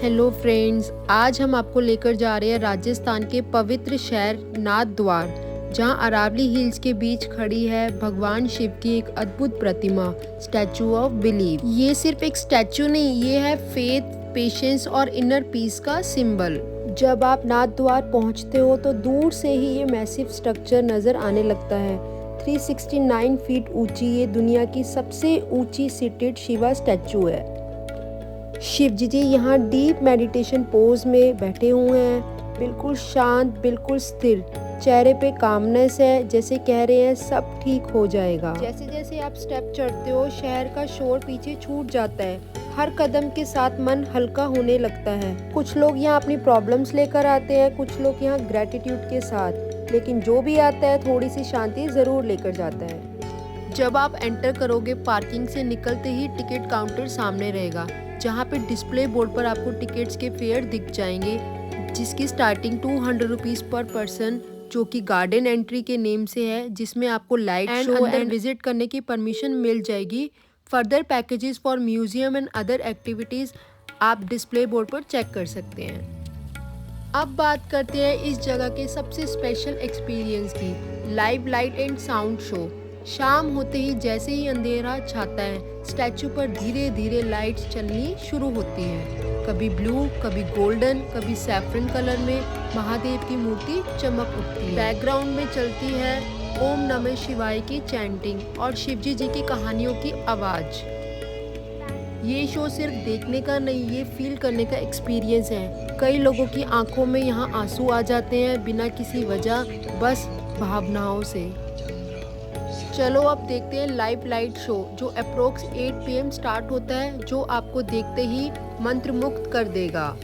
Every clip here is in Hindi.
हेलो फ्रेंड्स, आज हम आपको लेकर जा रहे हैं राजस्थान के पवित्र शहर नाथद्वार, जहां अरावली हिल्स के बीच खड़ी है भगवान शिव की एक अद्भुत प्रतिमा, स्टैचू ऑफ बिलीफ। ये सिर्फ एक स्टैचू नहीं, ये है फेथ, पेशेंस और इनर पीस का सिंबल। जब आप नाथद्वार पहुंचते हो तो दूर से ही ये मैसिव स्ट्रक्चर नजर आने लगता है। 369 फीट ऊंची ये दुनिया की सबसे ऊंची सीटेड शिवा स्टैचू है। शिव जी यहाँ डीप मेडिटेशन पोज में बैठे हुए हैं, बिल्कुल शांत, बिल्कुल स्थिर। चेहरे पे कामनेस है, जैसे कह रहे हैं सब ठीक हो जाएगा। जैसे जैसे आप स्टेप चढ़ते हो, शहर का शोर पीछे छूट जाता है। हर कदम के साथ मन हल्का होने लगता है। कुछ लोग यहाँ अपनी प्रॉब्लम्स लेकर आते हैं, कुछ लोग यहाँ ग्रेटिट्यूड के साथ, लेकिन जो भी आता है थोड़ी सी शांति जरूर लेकर जाता है। जब आप एंटर करोगे, पार्किंग से निकलते ही टिकट काउंटर सामने रहेगा, जहाँ पे डिस्प्ले बोर्ड पर आपको टिकट्स के फेयर दिख जाएंगे, जिसकी स्टार्टिंग 200 रुपीज़ पर पर्सन, जो कि गार्डन एंट्री के नेम से है, जिसमें आपको लाइट शो एंड विजिट करने की परमिशन मिल जाएगी। Further packages for museum and other activities आप डिस्प्ले बोर्ड पर चेक कर सकते हैं। अब बात करते हैं इस जगह के सबसे स्पेशल एक्सपीरियंस की, live light and sound show. शाम होते ही जैसे ही अंधेरा छाता है, स्टैचू पर धीरे धीरे लाइट्स चलनी शुरू होती हैं। कभी ब्लू, कभी गोल्डन, कभी सैफरन कलर में महादेव की मूर्ति चमक उठती है। बैकग्राउंड में चलती है ओम नमः शिवाय की चैंटिंग और शिवजी जी की कहानियों की आवाज़। ये शो सिर्फ देखने का नहीं, ये फील करने का एक्सपीरियंस है। कई लोगों की आंखों में यहाँ आंसू आ जाते हैं बिना किसी वजह, बस भावनाओं से। चलो अब देखते हैं लाइव लाइट शो, जो अप्रोक्स 8 PM स्टार्ट होता है, जो आपको देखते ही मंत्रमुग्ध कर देगा।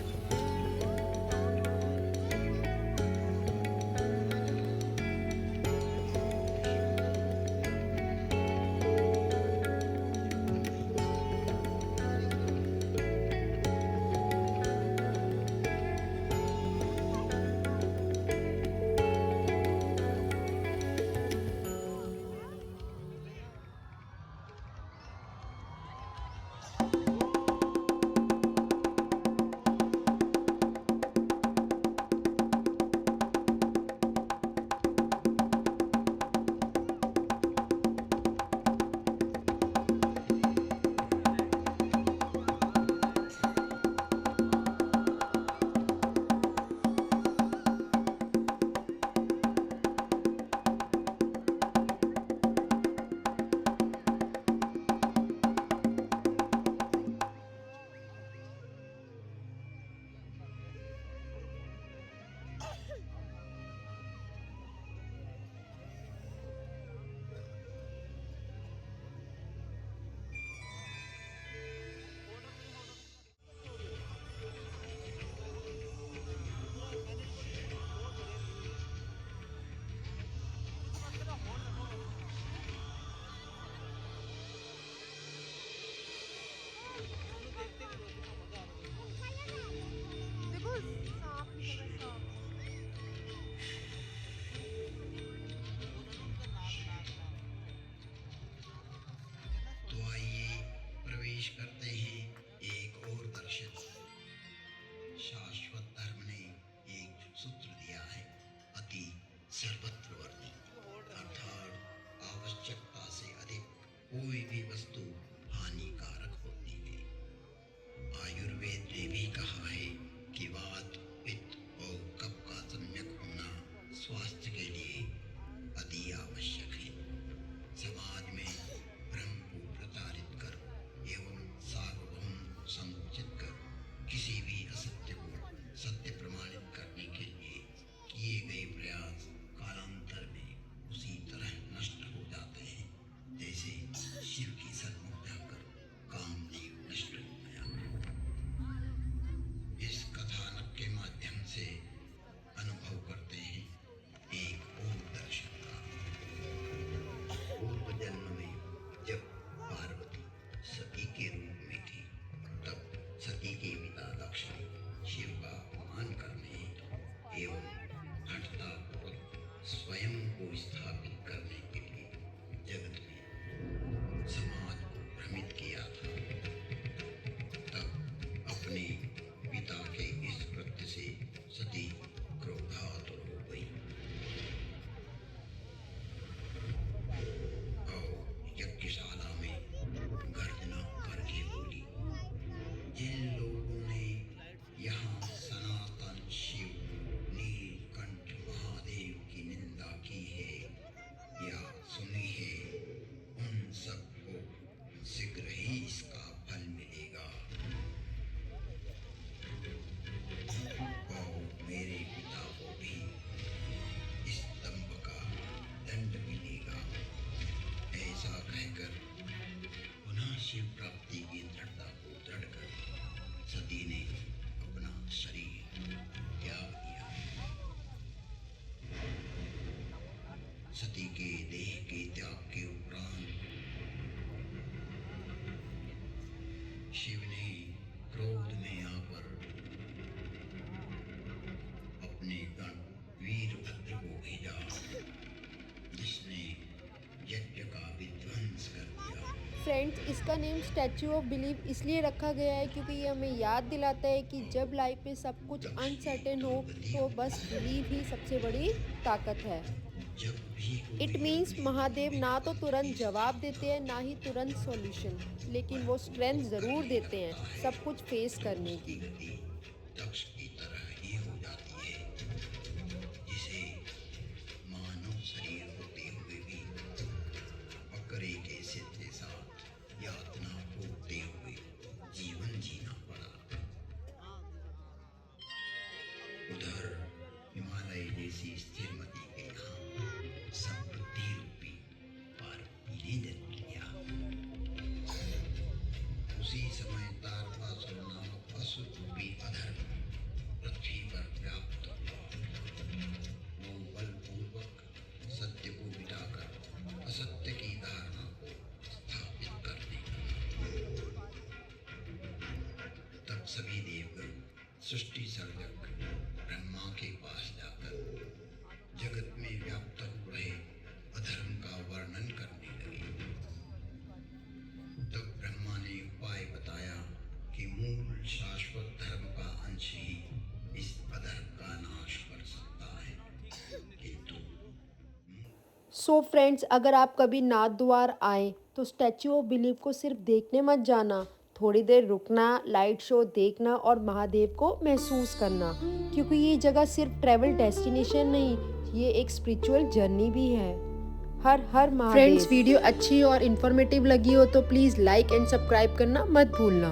तो आइए प्रवेश करते हैं एक और दर्शन। शाश्वत धर्म ने एक सूत्र दिया है, अति सर्वत्र वर्णी, अर्थात आवश्यकता से अधिक कोई भी वस्तु हानिकारक होती है। आयुर्वेद ने भी कहा है कि वात, पित्त और कफ का सम्यक होना स्वास्थ्य के लिए अति आवश्यक है। समाज में भ्रम को प्रताड़ित कर एवं सार्वभौम को संकुचित कर किसी भी असत्य को सत्य प्रमाणित करने के लिए किए गए प्रयास कालांतर में उसी तरह नष्ट हो जाते हैं जैसे शिव की शिव प्राप्ति की दृढ़ता को दृढ़ कर सती ने अपना शरीर त्याग दिया। सती के देह के त्याग के उपरांत शिव ने क्रोध में आकर अपने गण वीरभद्र को भेजा, जिसने यज्ञ का विध्वंस कर दिया। फ्रेंड्स, इसका नेम स्टैचू ऑफ बिलीव इसलिए रखा गया है क्योंकि ये हमें याद दिलाता है कि जब लाइफ में सब कुछ अनसर्टेन हो तो बस बिलीव ही सबसे बड़ी ताकत है। जब भी इट मीन्स महादेव ना तो तुरंत जवाब देते हैं ना ही तुरंत सॉल्यूशन, लेकिन वो स्ट्रेंथ ज़रूर देते हैं सब कुछ फेस करने की। गति दक्ष की तरह ही हो जाती है, जिसे मानव शरीर होते हुए भी बकरे के सिर के साथ यातना भोगते हुए जीवन जीना पड़ा। उधर हिमालय जैसी स्थिर मती के यहाँ समृद्धि रूपी पार्वती ने जन्म लिया। उसी समय तारकासुर नामक असुर रूपी अधर्म पृथ्वी पर व्याप्त हुआ। वो बलपूर्वक सत्य को मिटाकर असत्य की धारणा को स्थापित करने लगा। तब सभी देवगण सृष्टि सर्जक ब्रह्मा के पास जाकर जगत में व्याप्त हो रहे अधर्म का वर्णन करने लगे। तब ब्रह्मा ने उपाय बताया कि मूल शाश्वत धर्म का अंश ही इस अधर्म का नाश कर सकता है, किंतु सो फ्रेंड्स, अगर आप कभी नाथद्वार आए तो स्टैचू ऑफ बिलीव को सिर्फ देखने मत जाना, थोड़ी देर रुकना, लाइट शो देखना और महादेव को महसूस करना, क्योंकि ये जगह सिर्फ ट्रैवल डेस्टिनेशन नहीं, ये एक स्पिरिचुअल जर्नी भी है। हर हर महादेव। फ्रेंड्स, वीडियो अच्छी और इन्फॉर्मेटिव लगी हो तो प्लीज़ लाइक एंड सब्सक्राइब करना मत भूलना।